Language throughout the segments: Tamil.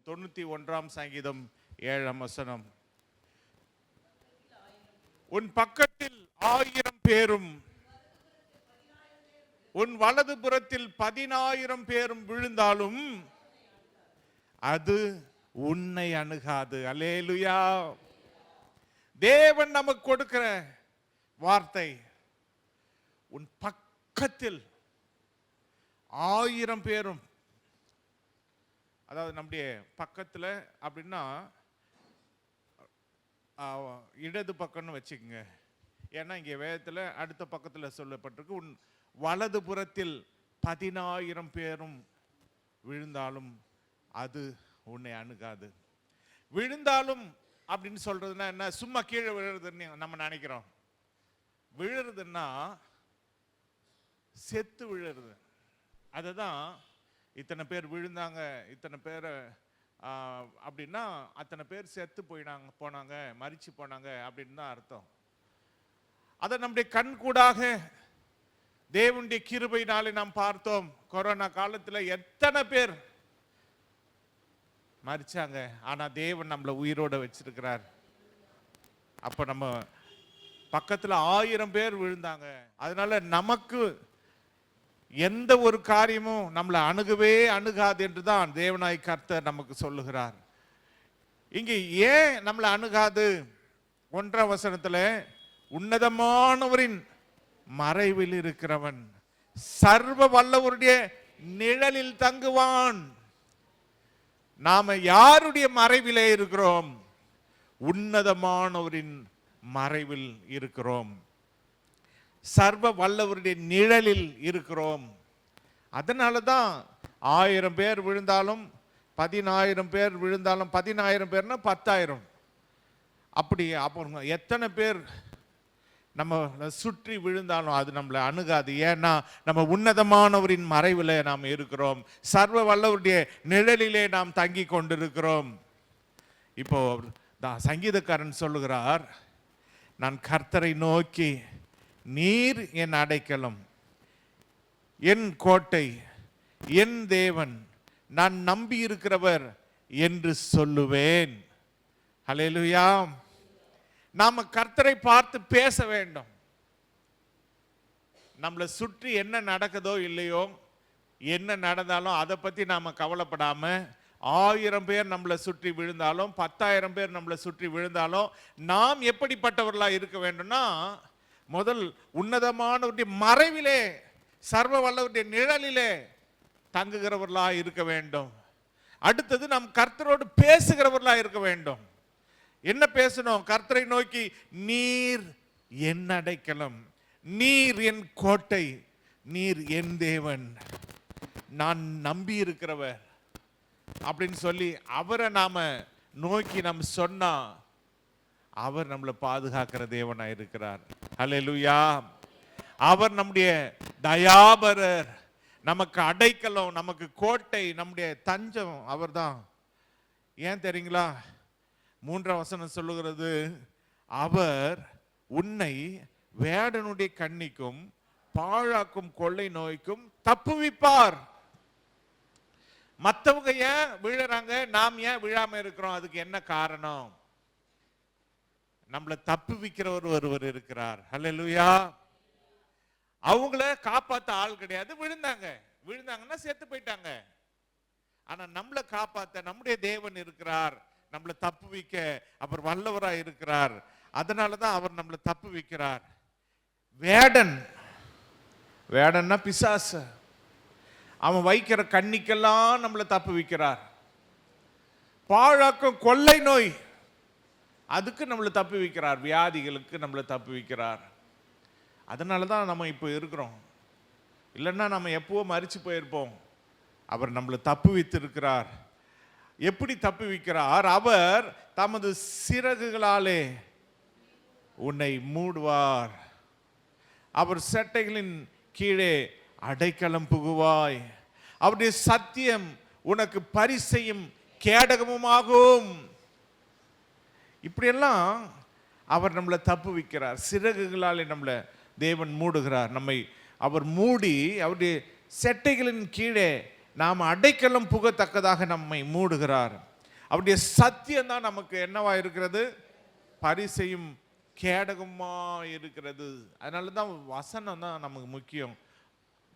91 சங்கீதம் 7 வசனம். உன் பக்கத்தில் 1000 பேரும் உன் வலது புறத்தில் 10,000 பேரும் விழுந்தாலும் அது உன்னை அணுகாது. அல்லேலூயா. தேவன் நமக்கு கொடுக்கிற வார்த்தை, உன் பக்கத்தில் 1000 பேரும், அதாவது நம்முடைய பக்கத்தில் அப்படின்னா இடது பக்கம்னு வச்சுக்கோங்க. ஏன்னா இங்கே வேதத்தில் அடுத்த பக்கத்தில் சொல்லப்பட்டிருக்கு, உன் வலது புறத்தில் 10,000 பேரும் விழுந்தாலும் அது உன்னை அணுகாது. விழுந்தாலும் அப்படின்னு சொல்றதுன்னா என்ன? சும்மா கீழே விழுறதுன்னு நம்ம நினைக்கிறோம். விழுறதுன்னா செத்து விழுறது. அதுதான் இத்தனை பேர் விழுந்தாங்க, இத்தனை பேர் அப்படின்னா அத்தனை பேர் செத்து போனாங்க, மரிச்சு போனாங்க அப்படின்னு தான் அர்த்தம். அதை நம்முடைய கண் கூடாக தேவனுடைய கிருபையினாலே நாம் பார்த்தோம். கொரோனா காலத்தில் எத்தனை பேர் மரிச்சாங்க, ஆனா தேவன் நம்மளை உயிரோட வச்சிருக்கிறார். அப்ப நம்ம பக்கத்துல 1000 பேர் விழுந்தாங்க. அதனால நமக்கு எந்த ஒரு காரியமும் நம்மளை அணுகவே அணுகாது என்றுதான் தேவனாய் கர்த்தர் நமக்கு சொல்லுகிறார். இங்க ஏன் நம்மளை அணுகாது? 1ஆம் வசனத்துல, உன்னதமானவரின் மறைவில் இருக்கிறவன் சர்வ வல்லவருடைய நிழலில் தங்குவான். நாம யாருடைய மறைவிலே இருக்கிறோம்? உன்னதமானவரின் மறைவில் இருக்கிறோம், சர்வ வல்லவருடைய நிழலில் இருக்கிறோம். அதனால தான் 1000 பேர் விழுந்தாலும் 10,000 பேர் விழுந்தாலும், 10,000 பேர்னா 10,000 அப்படி. அப்புறம் எத்தனை பேர் நம்ம சுற்றி விழுந்தாலும் அது நம்மளை அணுகாது. ஏன்னா நம்ம உன்னதமானவரின் மறைவில் நாம் இருக்கிறோம், சர்வ வல்லவருடைய நிழலிலே நாம் தங்கி கொண்டிருக்கிறோம். இப்போ சங்கீதக்காரன் சொல்லுகிறார், நான் கர்த்தரை நோக்கி, நீர் என் அடைக்கலம், என் கோட்டை, என் தேவன், நான் நம்பி இருக்கிறவர் என்று சொல்லுவேன். ஹல்லேலூயா. நாம கர்த்தரை பார்த்து பேச வேண்டும். நம்மளை சுற்றி என்ன நடக்குதோ இல்லையோ, என்ன நடந்தாலும் அதை பத்தி நாம கவலைப்படாம, 1000 பேர் நம்மளை சுற்றி விழுந்தாலும் 10,000 பேர் நம்மளை சுற்றி விழுந்தாலும் நாம் எப்படிப்பட்டவர்களா இருக்க வேண்டும்னா, முதல் உன்னதமானவருடைய மறைவிலே, சர்வ வல்லவருடைய நிழலிலே தங்குகிறவர்களா இருக்க வேண்டும். அடுத்தது நாம் கர்த்தரோடு பேசுகிறவர்களா இருக்க வேண்டும். என்ன பேசணும்? கர்த்தரை நோக்கி, நீர் என் அடைக்கலம், நீர் என் கோட்டை, நீர் என் தேவன், நான் நம்பி இருக்கிறவர் அப்படின்னு சொல்லி அவரை நாம நோக்கி நம்ம சொன்னா அவர் நம்மளை பாதுகாக்கிற தேவனா இருக்கிறார். ஹல்லேலூயா. அவர் நம்முடைய தயாபரர், நமக்கு அடைக்கலம், நமக்கு கோட்டை, நம்முடைய தஞ்சம் அவர்தான். ஏன் தெரியுங்களா? 3ஆம் வசனம் சொல்லுகிறது, அவர் உன்னை வேடனுடைய கண்ணிக்கும் பாழாக்கும் கொள்ளை நோய்க்கும் தப்புவிப்பார். மற்றவங்க ஏன் விழுறாங்க, நாம் ஏன் விழாம இருக்கிறோம்? அதுக்கு என்ன காரணம்? நம்மளை தப்புவிக்கிறவர் ஒருவர் இருக்கிறார். ஹல்லேலூயா. அவங்கள காப்பாத்த ஆள் கிடையாது. விழுந்தாங்கன்னா செத்து போயிட்டாங்க. ஆனா நம்மளை காப்பாத்த நம்முடைய தேவன் இருக்கிறார், நம்மளை தப்பு வைக்க அவர் வல்லவராய் இருக்கிறார். அதனாலதான் அவர் நம்மளை தப்பு வைக்கிறார். வேடன்னா பிசாசு, அவன் வைக்கிற கண்ணிக்கெல்லாம் நம்மளை தப்பு வைக்கிறார். பாழாக்கும் கொள்ளை நோய், அதுக்கு நம்மளை தப்பு வைக்கிறார். வியாதிகளுக்கு நம்மளை தப்பு வைக்கிறார். அதனாலதான் நம்ம இப்போ இருக்கிறோம். இல்லைன்னா நம்ம எப்பவோ மரிச்சு போயிருப்போம். அவர் நம்மளை தப்பு வைத்திருக்கிறார். எப்படி தப்பு வைக்கிறார்? அவர் தமது சிறகுகளாலே உன்னை மூடுவார், அவர் செட்டைகளின் கீழே அடைக்கலம் புகுவாய், அவருடைய சத்தியம் உனக்கு பரிசையும் கேடகமுமாகும். இப்படியெல்லாம் அவர் நம்மளை தப்பு வைக்கிறார். சிறகுகளாலே நம்மளை தேவன் மூடுகிறார். நம்மை அவர் மூடி அவருடைய செட்டைகளின் கீழே நாம் அடைக்கலம் புகத்தக்கதாக நம்மை மூடுகிறார். அவருடைய சத்தியம் தான் நமக்கு என்னவா இருக்கிறது? பரிசையும் கேடகமா இருக்கிறது. அதனால தான் வசனம் தான் நமக்கு முக்கியம்.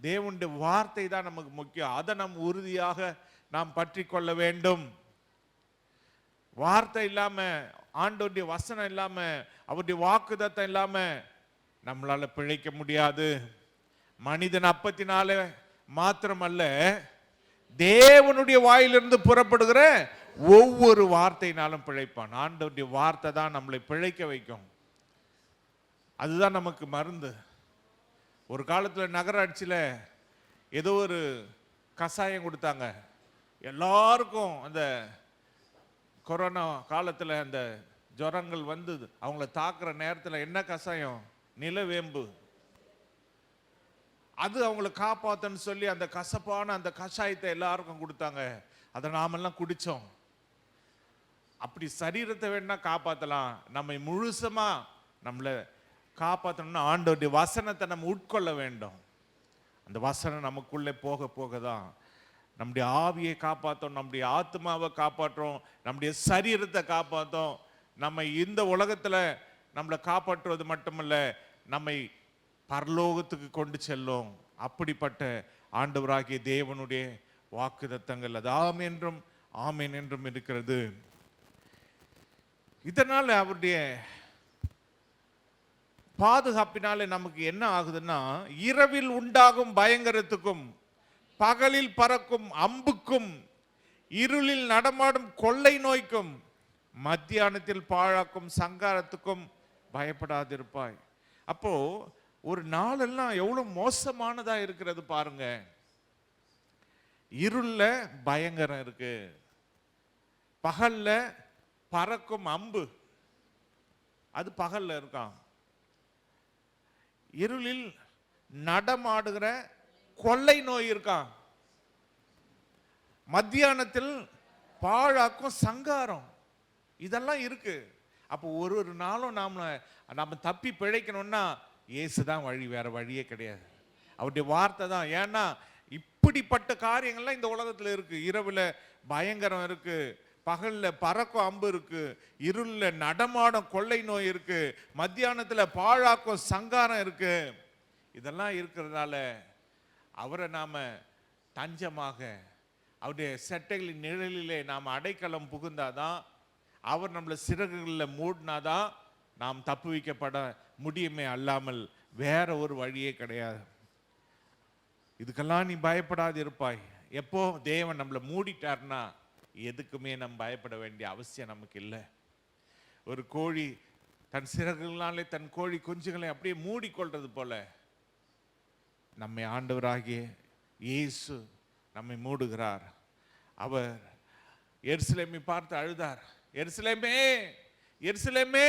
தேவனுடைய வார்த்தை தான் நமக்கு முக்கியம். அதை நாம் உறுதியாக நாம் பற்றி கொள்ள வேண்டும். வார்த்தை இல்லாம, ஆண்டவருடைய வசனம் இல்லாம, அவருடைய வாக்குத்தத்தம் இல்லாம நம்மளால பிழைக்க முடியாது. மனிதன் அப்பத்தினால மாத்திரமல்ல, தேவனுடைய வாயிலிருந்து புறப்படுகிற ஒவ்வொரு வார்த்தையினாலும் பிழைப்பான். ஆண்டவருடைய வார்த்தை தான் நம்மளை பிழைக்க வைக்கும். அதுதான் நமக்கு மருந்து. ஒரு காலத்தில் நகராட்சியில் ஏதோ ஒரு கஷாயம் கொடுத்தாங்க எல்லாருக்கும். அந்த கொரோனா காலத்தில் அந்த ஜுரங்கள் வந்து அவங்கள தாக்குற நேரத்தில் என்ன கஷாயம்? நிலவேம்பு. அது அவங்களை காப்பாத்தன்னு சொல்லி அந்த கசப்பான அந்த கஷாயத்தை எல்லாருக்கும் கொடுத்தாங்க. அதை நாமெல்லாம் குடித்தோம். அப்படி சரீரத்தை வேணா காப்பாற்றலாம், நம்மை முழுசமா நம்மளை காப்பாற்றணும்னா ஆண்டவருடைய வசனத்தை நம்ம உட்கொள்ள வேண்டும். அந்த வசனம் நமக்குள்ளே போக போக தான் நம்முடைய ஆவியை காப்பாற்றும், நம்முடைய ஆத்மாவை காப்பாற்றும், நம்முடைய சரீரத்தை காப்பாற்றும். நம்ம இந்த உலகத்தில் நம்மளை காப்பாற்றுவது மட்டுமல்ல, நம்மை பரலோகத்துக்கு கொண்டு செல்லும். அப்படிப்பட்ட ஆண்டவராகிய தேவனுடைய வாக்குத்தத்தங்கள் அது ஆம் என்றும் ஆமேன் என்றும் இருக்கிறது. இதனால அவருடைய பாதுகாப்பினாலே நமக்கு என்ன ஆகுதுன்னா, இரவில் உண்டாகும் பயங்கரத்துக்கும், பகலில் பறக்கும் அம்புக்கும், இருளில் நடமாடும் கொள்ளை நோய்க்கும், மத்தியானத்தில் பாழாக்கும் சங்காரத்துக்கும் பயப்படாதிருப்பாய். அப்போ ஒரு நாளெல்லாம் எவ்வளவு மோசமானதா இருக்கிறது பாருங்க. இருள்ல பயங்கரம் இருக்கு, பகல்ல பறக்கும் அம்பு அது பகல்ல இருக்கான், இருளில் நடமாடுகிற கொள்ளை நோய் இருக்கான், மத்தியானத்தில் பாழாக்கும் சங்காரம், இதெல்லாம் இருக்கு. அப்போ ஒரு ஒரு நாளும் நாம தப்பி பிழைக்கணும்னா இயேசுதான் வழி, வேற வழியே கிடையாது. அவருடைய வார்த்தை தான். ஏன்னா இப்படிப்பட்ட காரியங்கள்லாம் இந்த உலகத்துல இருக்கு. இரவுல பயங்கரம் இருக்கு, பகல்ல பறக்கும் அம்பு இருக்கு, இருள்ல நடமாடும் கொள்ளை நோய் இருக்கு, மத்தியானத்துல பாழாக்கும் சங்காரம் இருக்கு. இதெல்லாம் இருக்கிறதுனால அவரை நாம தஞ்சமாக, அவருடைய செட்டைகளின் நிழலிலே நாம் அடைக்கலம் புகுந்தாதான், அவர் நம்மளை சிறகுகளில் மூடினாதான் நாம் தப்பு வைக்கப்பட முடியுமே, அல்லாமல் வேற ஒரு வழியே கிடையாது. இதுக்கெல்லாம் நீ பயப்படாது இருப்பாய். எப்போ தேவன் நம்மளை மூடிட்டார்னா எதுக்குமே நம்ம பயப்பட வேண்டிய அவசியம் நமக்கு இல்லை. ஒரு கோழி தன் சிறகுகளாலே தன் கோழி குஞ்சுகளை அப்படியே மூடிக்கொள்றது போல நம்மை ஆண்டவராகிய இயேசு நம்மை மூடுகிறார். அவர் எருசலேமை பார்த்து அழுதார், எருசலேமே எருசலேமே,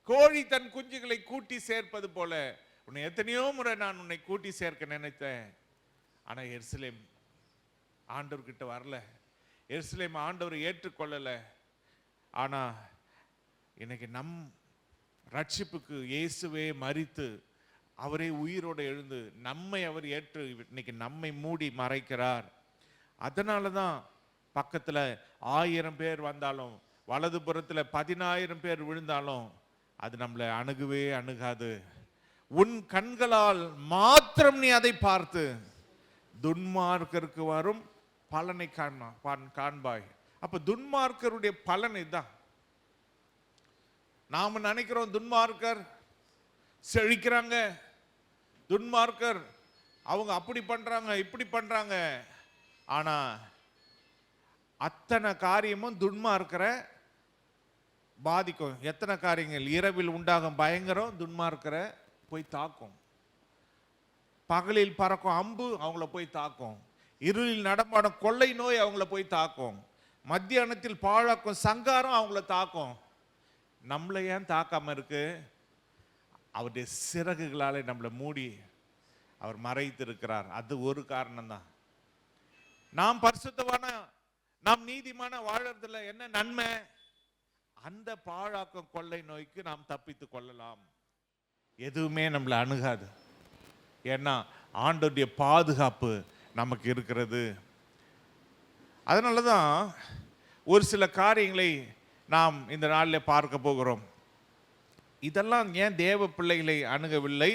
கோழி தன் குஞ்சுகளை கூட்டி சேர்ப்பது போல உன்னை எத்தனையோ முறை நான் உன்னை கூட்டி சேர்க்க நினைத்தேன், ஆனா எருசலேம் ஆண்டவர்கிட்ட வரல, எருசலேம் ஆண்டவர் ஏற்றுக்கொள்ளல. ஆனா இன்னைக்கு நம் ரட்சிப்புக்கு இயேசுவே மரித்து அவரே உயிரோடு எழுந்து நம்மை அவர் ஏற்று இன்னைக்கு நம்மை மூடி மறைக்கிறார். அதனால தான் பக்கத்துல 1000 பேர் வந்தாலும், வலது புறத்துல 10,000 பேர் விழுந்தாலும் அது நம்மளை அணுகவே அணுகாது. உன் கண்களால் மாத்திரம் நீ அதை பார்த்து துன்மார்க்கருக்கு வரும் பலனை காண்பாய். அப்ப துன்மார்க்கருடைய பலன் இதுதான். நாம நினைக்கிறோம் துன்மார்க்கர் செழிக்கிறாங்க, துன்மார்க்கர் அவங்க அப்படி பண்றாங்க இப்படி பண்றாங்க. ஆனா அத்தனை காரியமும் துன்மார்க்கர பாதிக்கும். எத்தனை காரியங்கள், இரவில் உண்டாகும் பயங்கரம் துன்மார்க்கர போய் தாக்கும், பகலில் பறக்கும் அம்பு அவங்கள போய் தாக்கும், இருளில் நடமாடும் கொள்ளை நோய் அவங்கள போய் தாக்கும், மத்தியானத்தில் பாழாக்கும் சங்காரம் அவங்கள தாக்கும். நம்மளை ஏன் தாக்காம இருக்கு? அவருடைய சிறகுகளாலே நம்மளை மூடி அவர் மறைத்து இருக்கிறார். அது ஒரு காரணம் தான். நாம் பரிசுத்தமான, நாம் நீதிமான வாழறதுல என்ன நன்மை? அந்த பாழாக்கும் கொள்ளை நோய்க்கு நாம் தப்பித்துக் கொள்ளலாம். எதுவுமே நம்மளை அணுகாது. ஏன்னா ஆண்டவருடைய பாதுகாப்பு நமக்கு இருக்கிறது. அதனாலதான் ஒரு சில காரியங்களை நாம் இந்த நாளில் பார்க்க போகிறோம். இதெல்லாம் ஏன் தேவ பிள்ளைகளை அணுகவில்லை?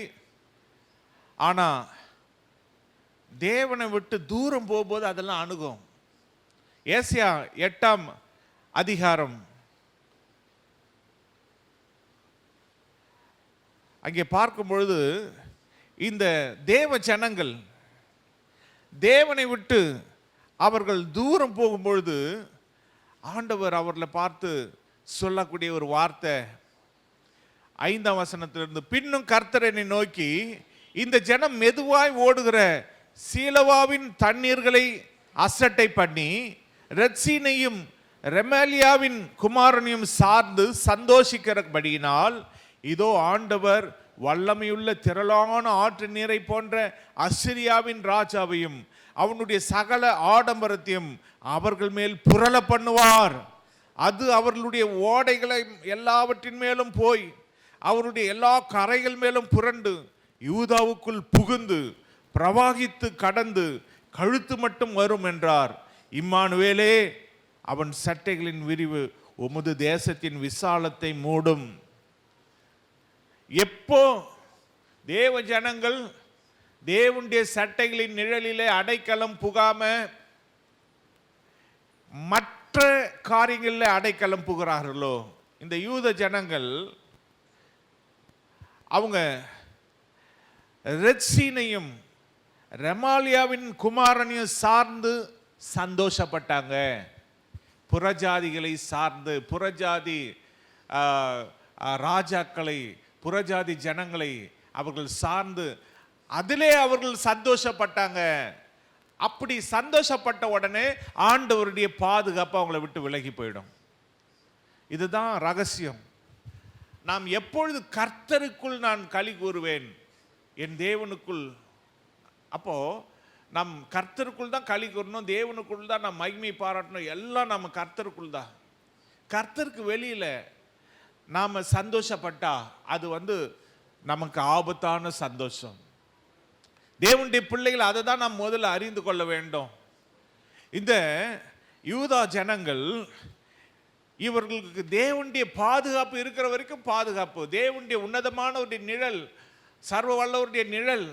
ஆனால் தேவனை விட்டு தூரம் போகும்போது அதெல்லாம் அணுகும். ஏசாயா 8ஆம் அதிகாரம் அங்கே பார்க்கும் பொழுது இந்த தேவ ஜனங்கள் தேவனை விட்டு அவர்கள் தூரம் போகும்பொழுது ஆண்டவர் அவர்களை பார்த்து சொல்லக்கூடிய ஒரு வார்த்தை 5ஆம் வசனத்திலிருந்து, பின்னும் கர்த்தர் என்னை நோக்கி, இந்த ஜனம் மெதுவாய் ஓடுகிற சீலோவாவின் தண்ணீர்களை அசட்டை பண்ணி ரெத்சீனையும் ரெமலியாவின் குமாரனையும் சார்ந்து சந்தோஷிக்கிறபடியினால், இதோ ஆண்டவர் வல்லமையுள்ள திரளான ஆற்று நீரை போன்ற அசிரியாவின் ராஜாவையும் அவனுடைய சகல ஆடம்பரத்தையும் அவர்கள் மேல் புரள பண்ணுவார். அது அவர்களுடைய ஓடைகளை எல்லாவற்றின் மேலும் போய் அவருடைய எல்லா கரைகள் மேலும் புரண்டு யூதாவுக்குள் புகுந்து பிரவாகித்து கடந்து கழுத்து மட்டும் வரும் என்றார். இம்மானுவேலே, அவன் சட்டைகளின் விரிவு உமது தேசத்தின் விசாலத்தை மூடும். எப்போ தேவ ஜனங்கள் தேவனுடைய சட்டைகளின் நிழலிலே அடைக்கலம் புகாம மற்ற காரியங்களில் அடைக்கலம் புகிறார்களோ, இந்த யூத ஜனங்கள் அவங்க ரெத்சீனையும் ரெமாலியாவின் குமாரனையும் சார்ந்து சந்தோஷப்பட்டாங்க. புறஜாதிகளை சார்ந்து, புறஜாதி ராஜாக்களை, புறஜாதி ஜனங்களை அவர்கள் சார்ந்து அதிலே அவர்கள் சந்தோஷப்பட்டாங்க. அப்படி சந்தோஷப்பட்ட உடனே ஆண்டவருடைய பாதுகாப்பு அவங்கள விட்டு விலகி போயிடும். இதுதான் ரகசியம். நாம் எப்பொழுது கர்த்தருக்குள் நான் களி கூறுவேன், என் தேவனுக்குள், அப்போ நம் கர்த்தருக்குள் தான் களி கூறணும், தேவனுக்குள் தான் நாம் மகிமை பாராட்டணும். எல்லாம் நம்ம கர்த்தருக்குள் தான். கர்த்தருக்கு வெளியில நாம் சந்தோஷப்பட்டா அது நமக்கு ஆபத்தான சந்தோஷம். தேவனுடைய பிள்ளைகள் அதை தான் நாம் முதல்ல அறிந்து கொள்ள வேண்டும். இந்த யூதா ஜனங்கள் இவர்களுக்கு தேவனுடைய பாதுகாப்பு இருக்கிற வரைக்கும் பாதுகாப்பு, தேவனுடைய உன்னதமான ஒரு நிழல், சர்வ வல்லவருடைய நிழல்,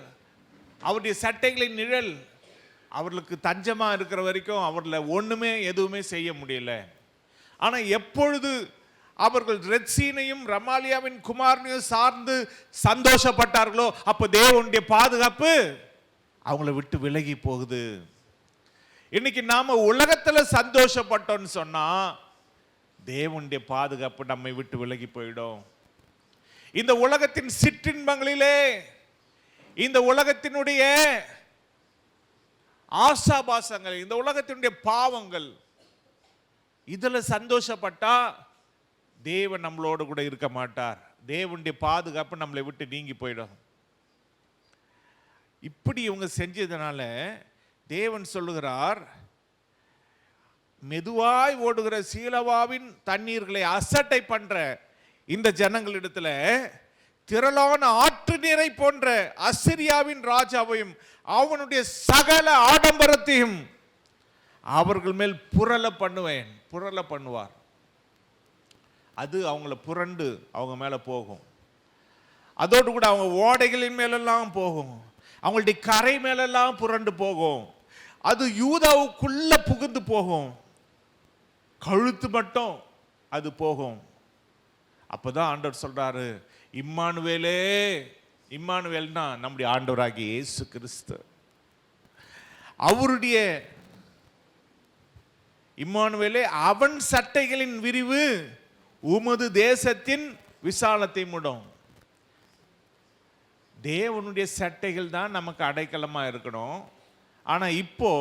அவருடைய சட்டைகளின் நிழல் அவர்களுக்கு தஞ்சமாக இருக்கிற வரைக்கும் அவர்களை ஒன்றுமே எதுவுமே செய்ய முடியல. ஆனால் எப்பொழுது அவர்கள் ரெத்சீனையும் ரமாலியாவின் குமாரனையும் சார்ந்து சந்தோஷப்பட்டார்களோ, அப்போ தேவனுடைய பாதுகாப்பு அவங்கள விட்டு விலகி போகுது. இன்னைக்கு நாம உலகத்துல சந்தோஷப்பட்டோம்னு சொன்னா தேவனுடைய பாதுகாப்பு நம்மை விட்டு விலகி போயிடும். இந்த உலகத்தின் சிற்றின்பங்களிலே, இந்த உலகத்தினுடைய ஆசாபாசங்கள், இந்த உலகத்தினுடைய பாவங்கள், இதுல சந்தோஷப்பட்டா தேவன் நம்மளோடு கூட இருக்க மாட்டார். தேவனுடைய பாதுகாப்பு நம்மளை விட்டு நீங்கி போயிடும். இப்படி இவங்க செஞ்சதுனால தேவன் சொல்லுகிறார், மெதுவாய் ஓடுகிற சீலோவாவின் தண்ணீர்களை அசட்டை பண்ற இந்த ஜனங்களிடத்துல திரளான ஆற்று நீரை போன்ற அசிரியாவின் ராஜாவையும் அவனுடைய சகல ஆடம்பரத்தையும் அவர்கள் மேல் புரள பண்ணுவார். அது அவங்கள புரண்டு அவங்க மேல போகும். அதோடு கூட அவங்க ஓடைகளின் மேலெல்லாம் போகும், அவங்களுடைய கரை மேலெல்லாம் புரண்டு போகும். அது யூதாவுக்குள்ள புகுந்து போகும், கழுத்து மட்டும் அது போகும். அப்பதான் ஆண்டவர் சொல்றாரு, இம்மானுவேலே, இம்மானுவேல்னா நம்முடைய ஆண்டவராகிய இயேசு கிறிஸ்து, அவருடைய இம்மானுவேலே, அவன் சட்டைகளின் விரிவு உமது தேசத்தின் விசாலத்தை மூடும். தேவனுடைய சட்டைகள் தான் நமக்கு அடைக்கலமா இருக்கணும். ஆனா எப்போ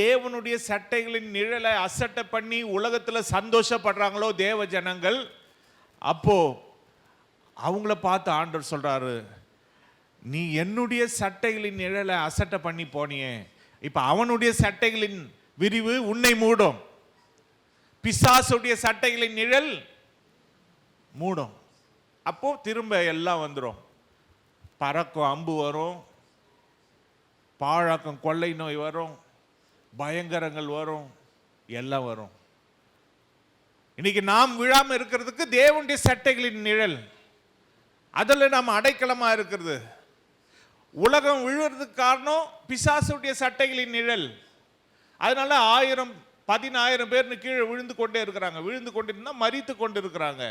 தேவனுடைய சட்டைகளின் நிழலை அசட்டை பண்ணி உலகத்துல சந்தோஷப்படுறாங்களோ தேவ ஜனங்கள், அப்போ அவங்கள பார்த்து ஆண்டவர் சொல்றாரு, நீ என்னுடைய சட்டைகளின் நிழலை அசட்டை பண்ணி போனியே, இப்ப அவனுடைய சட்டைகளின் விரிவு உன்னை மூடும். பிசாசுடைய சட்டைகளின் நிழல் மூடும். அப்போ திரும்ப எல்லாம் வந்துடும். பறக்கும் அம்பு வரும், பாழாக்கும் கொள்ளை நோய் வரும், பயங்கரங்கள் வரும், எல்லாம் வரும். இன்னைக்கு நாம் விழாம இருக்கிறதுக்கு தேவனுடைய சட்டைகளின் நிழல், அதில் நாம் அடைக்கலமா இருக்கிறது. உலகம் விழுறதுக்கு காரணம் பிசாசுடைய சட்டைகளின் நிழல். அதனால 1000 10000 பேர்னு கீழே விழுந்து கொண்டே இருக்கிறாங்க. விழுந்து கொண்டிருந்தா மரித்து கொண்டு இருக்கிறாங்க.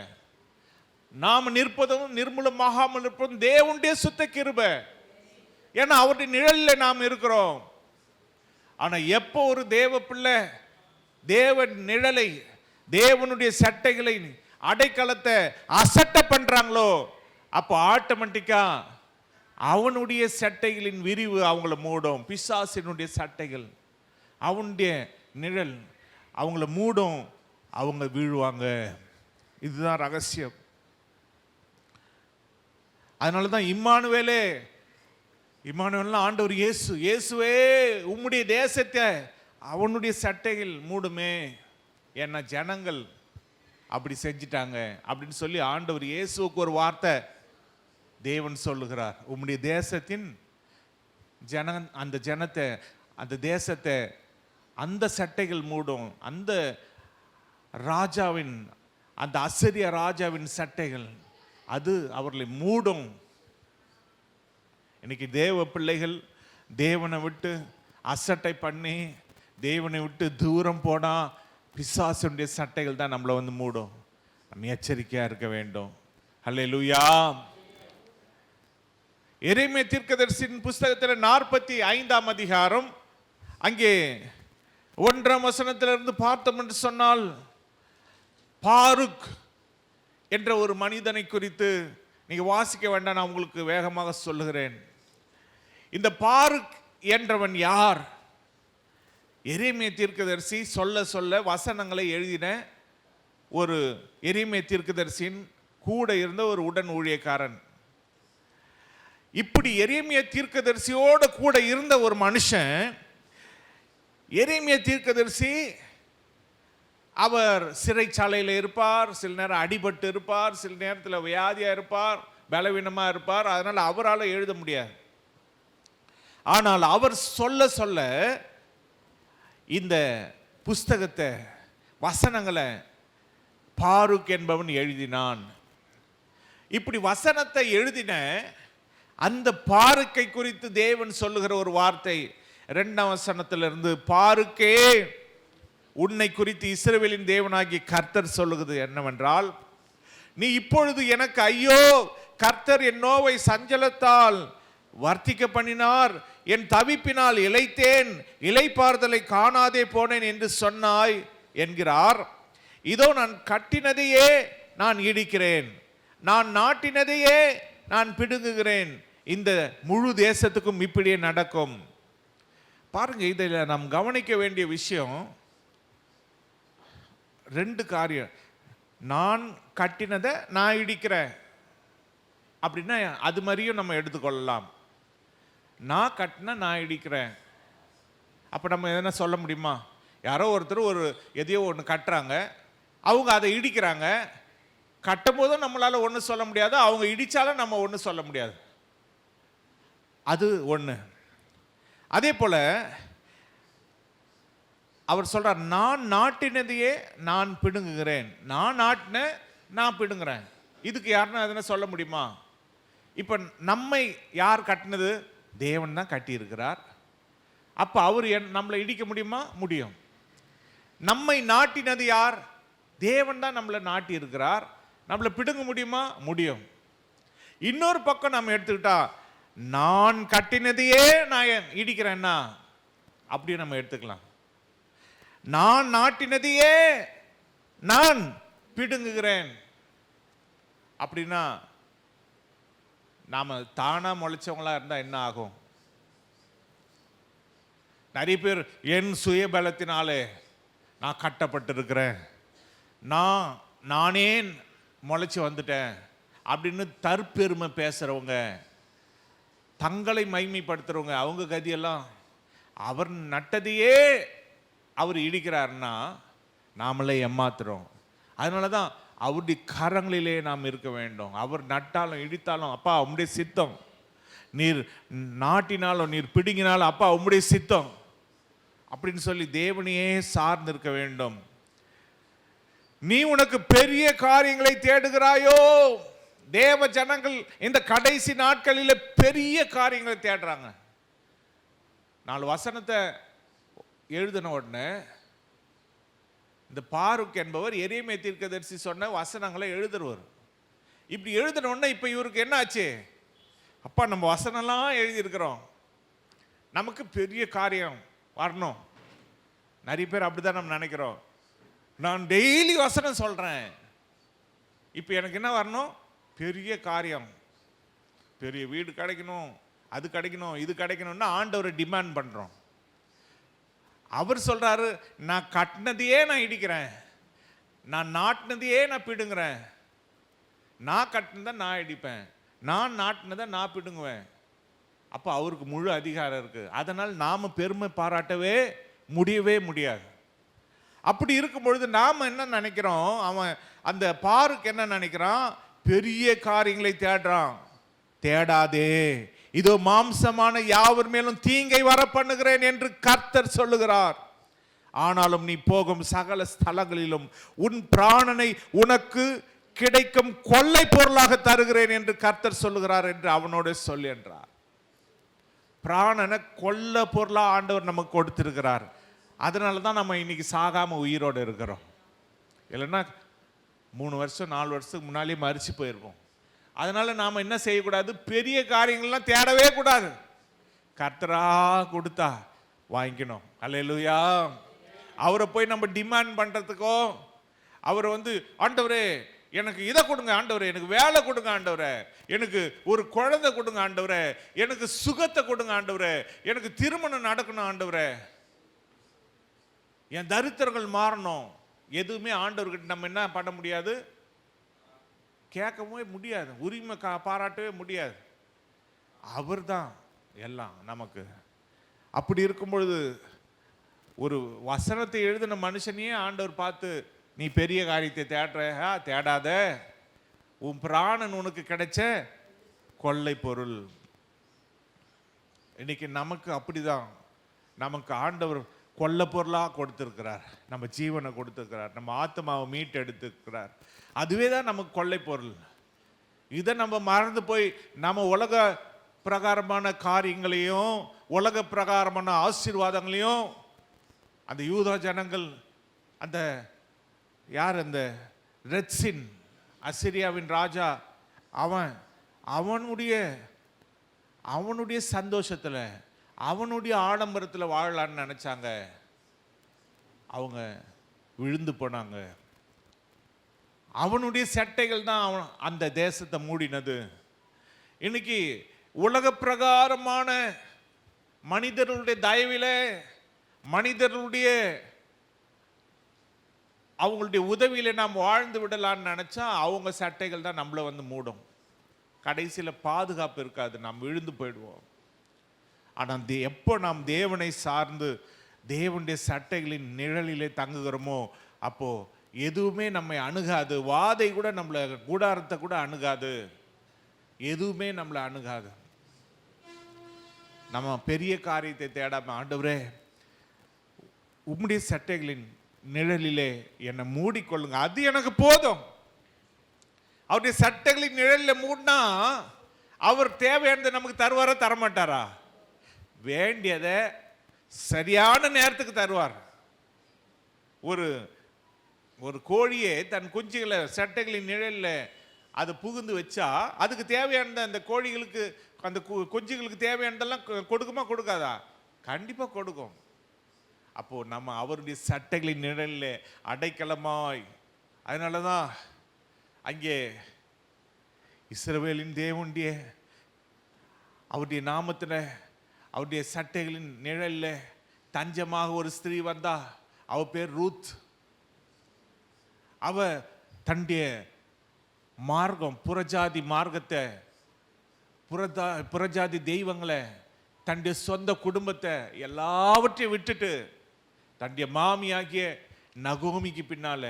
நாம் நிற்பதும் நிர்மூலமாகாமல் இருப்பதும் தேவனுடைய சுத்த கிருபை. ஏன்னா அவருடைய நிழலில் நாம் இருக்கிறோம். ஆனா எப்போ ஒரு தேவ பிள்ளை தேவன் நிழலை, தேவனுடைய சட்டைகளை, அடைக்கலத்தை அசட்ட பண்றாங்களோ, அப்போ ஆட்டோமேட்டிக்கா அவனுடைய சட்டைகளின் விரிவு அவங்கள மூடும். பிசாசினுடைய சட்டைகள், அவனுடைய நிழல் அவங்கள மூடும், அவங்க வீழுவாங்க. இதுதான் ரகசியம். அதனால தான் இம்மானுவேலே ஆண்டவர் இயேசு, இயேசுவே உம்முடைய தேசத்தை அவனுடைய சட்டைகள் மூடுமே, என்ன ஜனங்கள் அப்படி செஞ்சிட்டாங்க அப்படின்னு சொல்லி ஆண்டவர் இயேசுவுக்கு ஒரு வார்த்தை தேவன் சொல்லுகிறார். உம்முடைய தேசத்தின் அந்த ஜனத்தை, அந்த தேசத்தை அந்த சட்டைகள் மூடும். அந்த ராஜாவின், அந்த அசரிய ராஜாவின் சட்டைகள் அது அவர்களை மூடும். இன்னைக்கு தேவ பிள்ளைகள் தேவனை விட்டு அசட்டை பண்ணி தேவனை விட்டு தூரம் போனா பிசாசுடைய சட்டைகள் தான் நம்மளை வந்து மூடும். நம்ம எச்சரிக்கையா இருக்க வேண்டும். அல்லேலூயா. எரேமியா தீர்க்கதரிசியின் புஸ்தகத்தில் 45ஆம் அதிகாரம் அங்கே 1ஆம் வசனத்திலிருந்து பார்த்தோம் என்று சொன்னால், பாருக் என்ற ஒரு மனிதனை குறித்து நீங்க வாசிக்க வேண்டாம், நான் உங்களுக்கு வேகமாக சொல்லுகிறேன். இந்த பாருக் என்றவன் யார்? எரேமியா தீர்க்கதரிசி சொல்ல சொல்ல வசனங்களை எழுதின ஒரு எரேமியா தீர்க்கதரிசியின் கூட இருந்த ஒரு உடன் ஊழியக்காரன். இப்படி எரேமியா தீர்க்கதரிசியோட கூட இருந்த ஒரு மனுஷன், எரேமியா தீர்க்கதரிசி அவர் சிறைச்சாலையில் இருப்பார், சில நேரம் அடிபட்டு இருப்பார், சில நேரத்தில் வியாதியா இருப்பார், பலவீனமா இருப்பார். அதனால அவரால் எழுத முடியாது. ஆனால் அவர் சொல்ல சொல்ல இந்த புஸ்தகத்தை, வசனங்களை பாருக் என்பவன் எழுதினான். இப்படி வசனத்தை எழுதின அந்த பாருக்கை குறித்து தேவன் சொல்லுகிற ஒரு வார்த்தை 2ஆம் வசனத்திலிருந்து, பாருக்கே உன்னை குறித்து இஸ்ரவேலின் தேவனாகிய கர்த்தர் சொல்லுகிறது என்னவென்றால், நீ இப்பொழுது எனக்கு ஐயோ, கர்த்தர் என் நோவை சஞ்சலத்தால் வர்த்திக்க பண்ணினார், என் தவிப்பினால் இளைத்தேன், இளைப்பாறுதலை காணாதே போனேன் என்று சொன்னாய் என்கிறார். இதோ நான் கட்டினதையே நான் இடிக்கிறேன், நான் நாட்டினதையே நான் பிடுங்குகிறேன், இந்த முழு தேசத்துக்கும் இப்படியே நடக்கும். பாருங்க, இதில் நாம் கவனிக்க வேண்டிய விஷயம் 2 காரியம். நான் கட்டினதை நான் இடிக்கிறேன் அப்படின்னா அது மாதிரியும் நம்ம எடுத்துக்கொள்ளலாம். நான் கட்டின நான் இடிக்கிறேன். அப்போ நம்ம எதனா சொல்ல முடியுமா? யாரோ ஒருத்தர் ஒரு எதையோ ஒன்று கட்டுறாங்க, அவங்க அதை இடிக்கிறாங்க. கட்டும் போதும் நம்மளால ஒன்றும் சொல்ல முடியாது, அவங்க இடிச்சாலும் நம்ம ஒன்றும் சொல்ல முடியாது. அது ஒன்று. அதே போல அவர் சொல்றார், நான் நாட்டினதையே நான் பிடுங்குகிறேன். நான் நாட்டின நான் பிடுங்குறேன். இதுக்கு யாருன்னா எதனா சொல்ல முடியுமா? இப்போ நம்மை யார் கட்டினது? தேவன் தான் கட்டி இருக்கிறார். அப்போ அவர் நம்மளை இடிக்க முடியுமா? முடியும். நம்மை நாட்டினது யார்? தேவன் தான் நம்மளை நாட்டி இருக்கிறார். நம்மளை பிடுங்க முடியுமா? முடியும். இன்னொரு பக்கம் நம்ம எடுத்துக்கிட்டா, நான் கட்டினதையே நான் இடிக்கிறேன்னா அப்படி நம்ம எடுத்துக்கலாம். நான் நாட்டினதையே நான் பிடுங்குகிறேன் அப்படின்னா நாம தானா முளைச்சவங்களா இருந்தா என்ன ஆகும்? நிறைய பேர் என் சுயபலத்தினாலே நான் கட்டப்பட்டிருக்கிறேன், நானே முளைச்சி வந்துட்டேன் அப்படின்னு தற்பெருமை பேசுறவங்க, தங்களை மைமைப்படுத்துறவங்க, அவங்க கதியெல்லாம் அவர் நட்டதையே அவர் இடிக்கிறார்னா நாமளே ஏமாத்துறோம். அதனால தான் அவருடைய கரங்களிலே நாம் இருக்க வேண்டும். அவர் நட்டாலும் இடித்தாலும் அப்பா உம்முடைய சித்தம், நீர் நாட்டினாலும் நீர் பிடுங்கினாலும் அப்பா உம்முடைய சித்தம் அப்படின்னு சொல்லி தேவனையே சார்ந்து இருக்க வேண்டும். நீ உனக்கு பெரிய காரியங்களை தேடுகிறாயோ? தேவ ஜனங்கள் இந்த கடைசி நாட்களில் பெரிய காரியங்களை தேடுறாங்க. 4 வசனத்தை எழுதின உடனே இந்த பாருக் என்பவர் எரேமியா தீர்க்கதரிசி சொன்ன வசனங்களை எழுதுறவர். இப்படி எழுதின உடனே இப்ப இவருக்கு என்ன ஆச்சு? அப்பா, நம்ம வசனம்லாம் எழுதியிருக்கிறோம், நமக்கு பெரிய காரியம் வரணும். நிறைய பேர் அப்படிதான் நம்ம நினைக்கிறோம். நான் டெய்லி வசனம் சொல்றேன், இப்போ எனக்கு என்ன வரணும்? பெரிய காரியம், பெரிய வீடு கிடைக்கணும், அது கிடைக்கணும், இது கிடைக்கணும்னா ஆண்டவரை டிமாண்ட் பண்றோம். அவர் சொல்றாரு, நான் கட்டினதையே நான் இடிக்கிறேன், நான் நாட்டினதையே நான் பிடுங்குறேன். நான் கட்டினதை நான் இடிப்பேன், நான் நாட்டினதை நான் பிடுங்குவேன். அப்போ அவருக்கு முழு அதிகாரம் இருக்கு. அதனால் நாம பெருமை பாராட்டவே முடியவே முடியாது. அப்படி இருக்கும் பொழுது நாம் என்ன நினைக்கிறோம்? அவன் அந்த பாருக்கு என்ன நினைக்கிறான்? பெரிய காரியங்களை தேடுறான். தேடாதே, இதோ மாம்சமான யாவர் மேலும் தீங்கை வர பண்ணுகிறேன் என்று கர்த்தர் சொல்லுகிறார். ஆனாலும் நீ போகும் சகல ஸ்தலங்களிலும் உன் பிராணனை உனக்கு கிடைக்கும் கொள்ளை பொருளாக தருகிறேன் என்று கர்த்தர் சொல்லுகிறார் என்று அவனோட சொல்லி என்றார். பிராணனை கொள்ள பொருளா ஆண்டவர் நமக்கு கொடுத்திருக்கிறார். அதனால தான் நம்ம இன்னைக்கு சாகாம உயிரோடு இருக்கிறோம். இல்லைன்னா 3 வருஷம் 4 வருஷத்துக்கு முன்னாலே மரிச்சு போயிருக்கோம். அதனால நாம என்ன செய்யக்கூடாது? பெரிய காரியங்கள்லாம் தேடவே கூடாது. கர்த்தரா கொடுத்தா வாங்கிக்கணும். அல்லேலூயா. அவரை போய் நம்ம டிமாண்ட் பண்றதுக்கோ, அவரை ஆண்டவரே எனக்கு இதை கொடுங்க ஆண்டவரே, எனக்கு வேலை கொடுங்க ஆண்டவரே, எனக்கு ஒரு குழந்தை கொடுங்க ஆண்டவரே, எனக்கு சுகத்தை கொடுங்க ஆண்டவரே, எனக்கு திருமணம் நடக்கணும் ஆண்டவரே, என் தரித்திரங்கள் மாறணும். எதுவுமே ஆண்டவர்கிட்ட நம்ம என்ன பண்ண முடியாது? கேட்கவே முடியாது, உரிமை பாராட்டவே முடியாது. அவர் தான் எல்லாம் நமக்கு. அப்படி இருக்கும் பொழுது ஒரு வசனத்தை எழுதின மனுஷனையே ஆண்டவர் பார்த்து, நீ பெரிய காரியத்தை தேடாத, உன் பிராணன் உனக்கு கிடைச்ச கொள்ளை பொருள். இன்னைக்கு நமக்கு அப்படிதான். நமக்கு ஆண்டவர் கொள்ள பொருளா கொடுத்திருக்கிறார், நம்ம ஜீவனை கொடுத்திருக்கிறார், நம்ம ஆத்மாவை மீட்டு எடுத்திருக்கிறார். அதுவே தான் நமக்கு கொள்ளை பொருள். இதை நம்ம மறந்து போய் நம்ம உலக பிரகாரமான காரியங்களையும் உலக பிரகாரமான ஆசீர்வாதங்களையும், அந்த யூதா ஜனங்கள், அந்த யார், அந்த ரெட்சின் அசிரியாவின் ராஜா, அவனுடைய சந்தோஷத்தில் அவனுடைய ஆடம்பரத்தில் வாழலான்னு நினைச்சாங்க. அவங்க விழுந்து போனாங்க. அவனுடைய சட்டைகள் தான் அந்த தேசத்தை மூடினது. இன்னைக்கு உலக பிரகாரமான மனிதர்களுடைய தயவிலே, மனிதர்களுடைய அவங்களுடைய உதவியில நாம் வாழ்ந்து விடலான்னு நினைச்சா அவங்க சட்டைகள் தான் நம்மளை மூடும். கடைசியில் பாதுகாப்பு இருக்காது, நாம் விழுந்து போயிடுவோம். ஆனால் எப்போ நாம் தேவனை சார்ந்து தேவனுடைய சட்டைகளின் நிழலிலே தங்குகிறோமோ, அப்போ எதுவுமே நம்மை அணுகாது. வாதை கூட நம்மளை, கூடாரத்தை கூட அணுகாது, எதுவுமே நம்மளை அணுகாது. நம்ம பெரிய காரியத்தை தேடாம, ஆண்டவரே உம்முடைய சட்டைகளின் நிழலிலே என்னை மூடிக்கொள்ளுங்க, அது எனக்கு போதும். அவருடைய சட்டைகளின் நிழலில் மூடினா அவர் தேவையானதை நமக்கு தருவாரா தரமாட்டாரா? வேண்டியதை சரியான நேரத்துக்கு தருவார். ஒரு கோழியே தன் குஞ்சுகளை சட்டைகளின் நிழலில் அதை புகுந்து வச்சா அதுக்கு தேவையானதை அந்த கோழிகளுக்கு, அந்த குஞ்சுகளுக்கு தேவையானதெல்லாம் கொடுக்குமா கொடுக்காதா? கண்டிப்பாக கொடுக்கும். அப்போ நம்ம அவருடைய சட்டைகளின் நிழலில் அடைக்கலமாய், அதனால தான் அங்கே இஸ்ரவேலின் தேவனுடைய அவருடைய நாமத்தில் அவருடைய சட்டைகளின் நிழலில் தஞ்சமாக ஒரு ஸ்திரீ வந்தா. அவ பேர் ரூத். அவ தன்னுடைய மார்க்கம், புறஜாதி மார்க்கத்தை, புறஜாதி தெய்வங்களை, தன்னுடைய சொந்த குடும்பத்தை எல்லாவற்றையும் விட்டுட்டு தன்னுடைய மாமியாகிய நகோமிக்கு பின்னால,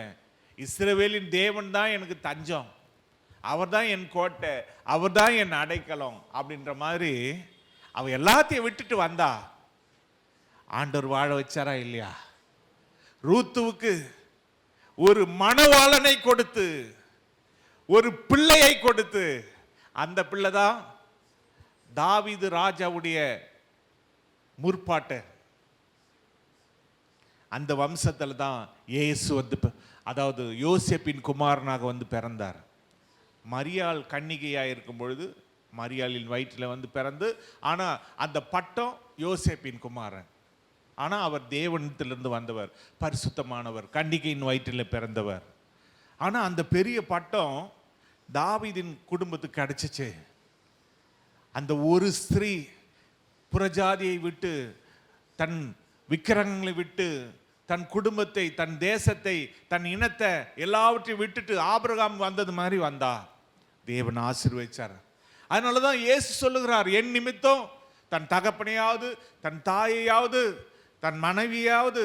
இஸ்ரவேலின் தேவன் தான் எனக்கு தஞ்சம், அவர் தான் என் கோட்டை, அவர் தான் என் அடைக்கலம் அப்படின்ற மாதிரி அவ எல்லாத்தையும் விட்டுட்டு வந்தா. ஆண்டவர் வாழ வச்சாரா இல்லையா? ரூத்துவுக்கு ஒரு மணவாளனை கொடுத்து, ஒரு பிள்ளையை கொடுத்து, அந்த பிள்ளை தான் தாவீது ராஜாவுடைய முற்பாட்டன். அந்த வம்சத்துல தான் இயேசு வந்து, அதாவது யோசேப்பின் குமாரனாக வந்து பிறந்தார். மரியாள் கன்னிகையாக இருக்கும் பொழுது மரியாளின் வயிற்றில் வந்து பிறந்து, ஆனால் அந்த பட்டம் யோசேப்பின் குமாரன். ஆனால் அவர் தேவனத்திலிருந்து வந்தவர், பரிசுத்தமானவர், கன்னிகையின் வயிற்றில் பிறந்தவர். ஆனால் அந்த பெரிய பட்டம் தாவீதின் குடும்பத்துக்கு கிடைச்சிச்சு. அந்த ஒரு ஸ்திரீ புறஜாதியை விட்டு, தன் விக்கிரகங்களை விட்டு, தன் குடும்பத்தை, தன் தேசத்தை, தன் இனத்தை எல்லாவற்றையும் விட்டுட்டு ஆபிரகாம் வந்தது மாதிரி வந்தா. தேவன் ஆசீர்வதிச்சார். அதனாலதான் இயேசு சொல்லுகிறார், என் நிமித்தம் தன் தகப்பனையாவது, தன் தாயையாவது, தன் மனைவியாவது,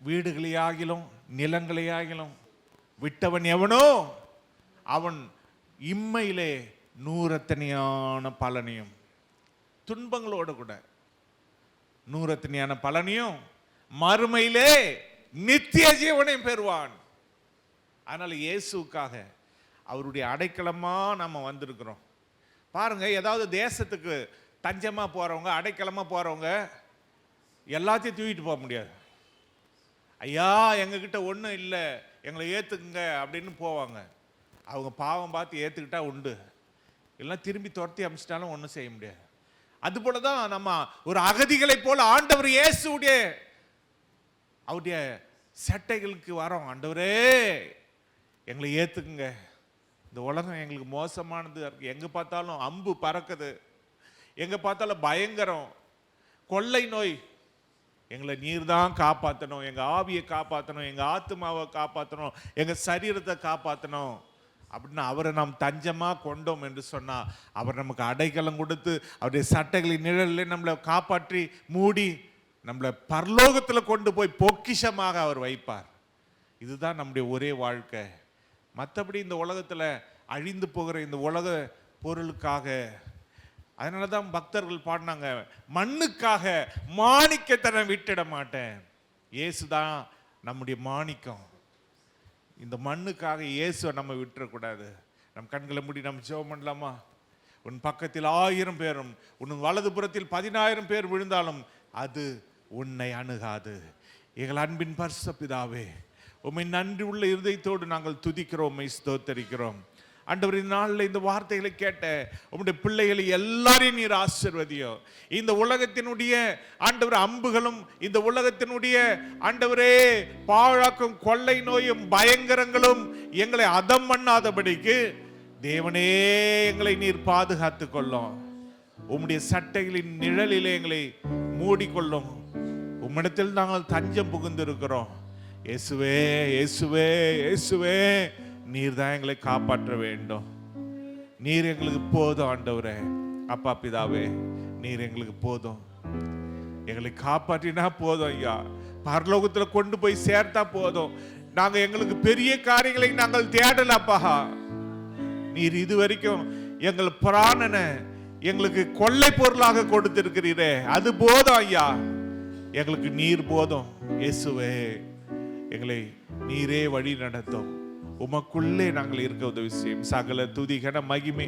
வீடுகளையாகிலும் நிலங்களையாகிலும் விட்டவன் எவனோ அவன் இம்மையிலே நூறத்தனையான பலனையும், துன்பங்களோடு கூட நூறத்தனையான பலனையும், மறுமையிலே நித்திய ஜீவனையும் பெறுவான். அதனால இயேசுக்காக, அவருடைய அடைக்கலமா நம்ம வந்திருக்கிறோம். பாருங்க, ஏதாவது தேசத்துக்கு தஞ்சமா போறவங்க, அடைக்கலமா போறவங்க எல்லாத்தையும் தூக்கிட்டு போக முடியாது. ஐயா எங்ககிட்ட ஒன்றும் இல்லை, எங்களை ஏத்துக்குங்க அப்படின்னு போவாங்க. அவங்க பாவம் பார்த்து ஏத்துக்கிட்டா உண்டு, இல்லைன்னா திரும்பி துரத்தி அமைச்சிட்டாலும் ஒன்றும் செய்ய முடியாது. அதுபோல தான் நம்ம ஒரு அகதிகளை போல ஆண்டவர் இயேசுடைய அவருடைய சட்டைகளுக்கு வரோம். ஆண்டவரே எங்களை ஏத்துக்குங்க, இந்த உலகம் எங்களுக்கு மோசமானது இருக்கு, எங்க பார்த்தாலும் அம்பு பறக்குது, எங்க பார்த்தாலும் பயங்கரம், கொள்ளை நோய், எங்களை நீர் தான் காப்பாற்றணும், எங்க ஆவியை காப்பாற்றணும், எங்க ஆத்மாவை காப்பாற்றணும், எங்க சரீரத்தை காப்பாற்றணும் அப்படின்னு அவரை நாம் தஞ்சமா கொண்டோம் என்று சொன்னா, அவர் நமக்கு அடைக்கலம் கொடுத்து அவருடைய சட்டைகளின் நிழலில் நம்மளை காப்பாற்றி மூடி நம்மளை பரலோகத்தில் கொண்டு போய் பொக்கிஷமாக அவர் வைப்பார். இதுதான் நம்முடைய ஒரே வாழ்க்கை. மற்றபடி இந்த உலகத்தில் அழிந்து போகிற இந்த உலக பொருளுக்காக, அதனால தான் பக்தர்கள் பாடினாங்க, மண்ணுக்காக மாணிக்கத்தை விட்டுட மாட்டேன். இயேசுதான் நம்முடைய மாணிக்கம். இந்த மண்ணுக்காக இயேசுவை நம்ம விட்டுறக்கூடாது. நம் கண்களை மூடி நம்ம ஜெபம் பண்ணலாமா? உன் பக்கத்தில் 1000 பேரும் உன் வலது புறத்தில் 10,000 பேர் விழுந்தாலும் அது உன்னை அணுகாது. எங்கள் அன்பின் பரிசுத்த பிதாவே, உம்மை நன்றி உள்ள இருதயத்தோடு நாங்கள் துதிக்கிறோம், உம்மை ஸ்தோத்தரிக்கிறோம். ஆண்டவர், இந்த நாளில் இந்த வார்த்தைகளை கேட்ட உம்முடைய பிள்ளைகளை எல்லாரையும் நீர் ஆசீர்வதியும். இந்த உலகத்தினுடைய ஆண்டவர் அம்புகளும், இந்த உலகத்தினுடைய ஆண்டவரே பாழாக்கும் கொள்ளை நோயும் பயங்கரங்களும் எங்களை அதம் பண்ணாதபடிக்கு தேவனே எங்களை நீர் பாதுகாத்து கொள்ளும். உம்முடைய சட்டைகளின் நிழலிலே எங்களை மூடிக்கொள்ளும். உம்மிடத்தில் நாங்கள் தஞ்சம் புகுந்திருக்கிறோம். இயேசுவே இயேசுவே இயேசுவே, நீர் தான் எங்களை காப்பாற்ற வேண்டும். நீர் எங்களுக்கு போதும் ஆண்டவரே. அப்பா பிதாவே, நீர் எங்களுக்கு போதும். எங்களை காப்பாற்றினா போதும் ஐயா. பரலோகத்தில் கொண்டு போய் சேர்த்தா போதும். நாங்க எங்களுக்கு பெரிய காரியங்களை நாங்கள் தேடலப்பா. நீர் இதுவரைக்கும் எங்கள் பிராணனை எங்களுக்கு கொள்ளை பொருளாக கொடுத்திருக்கிறீரே, அது போதும் ஐயா. எங்களுக்கு நீர் போதும். இயேசுவே, எங்களை நீரே வழி நடத்தும். உமக்குள்ளே நாங்கள் இருக்க உதவி செய்யும். சகல துதி கன மகிமை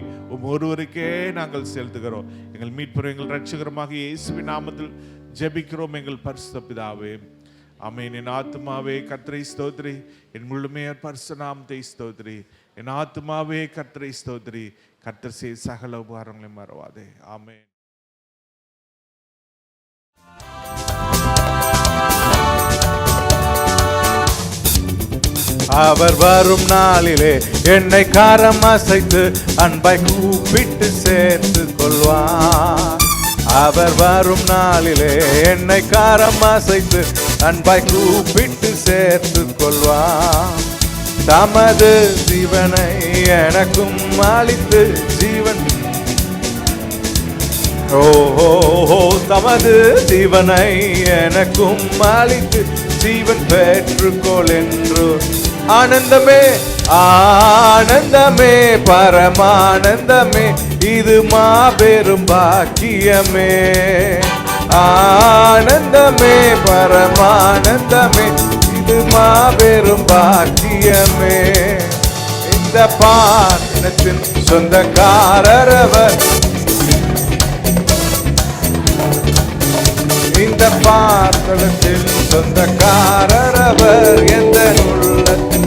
ஒருவருக்கே நாங்கள் செலுத்துகிறோம். எங்கள் மீட்புற எங்கள் ரட்சகரமாக இயேசுவின் நாமத்தில் ஜெபிக்கிறோம் எங்கள் பரிசுத்த பிதாவே, ஆமென். என் ஆத்துமாவே கர்த்தரை ஸ்தோத்திரி, என் முழுமையார் பரிசுத்த நாமத்தை ஸ்தோத்திரி. என் ஆத்துமாவே கர்த்தரை ஸ்தோத்திரி, கர்த்தர் செய்த சகல உபகாரங்களை மறவாதே. ஆமென். அவர் வரும் நாளிலே என்னை காரம் அசைத்து அன்பாய் கூப்பிட்டு சேர்த்து கொள்வார். அவர் வரும் நாளிலே என்னை காரம் அசைத்து அன்பாய் கூப்பிட்டு சேர்த்து கொள்வார். தமது ஜீவனை எனக்கும் அளித்து ஜீவன் தமது ஜீவனை எனக்கும் அளித்து ஜீவன் பெற்றுக்கொள் என்று ஆனந்தமே ஆனந்தமே பரமானந்தமே, இது மாபெரும் பாக்கியமே. ஆனந்தமே பரமானந்தமே, இது மாபெரும் பாக்கியமே. இந்த பாத்திரத்தின் சொந்தக்காரர் அவர், இந்த பாத்திரத்தின் சொந்தக்காரர் அவர், எந்த உள்ளத்தின்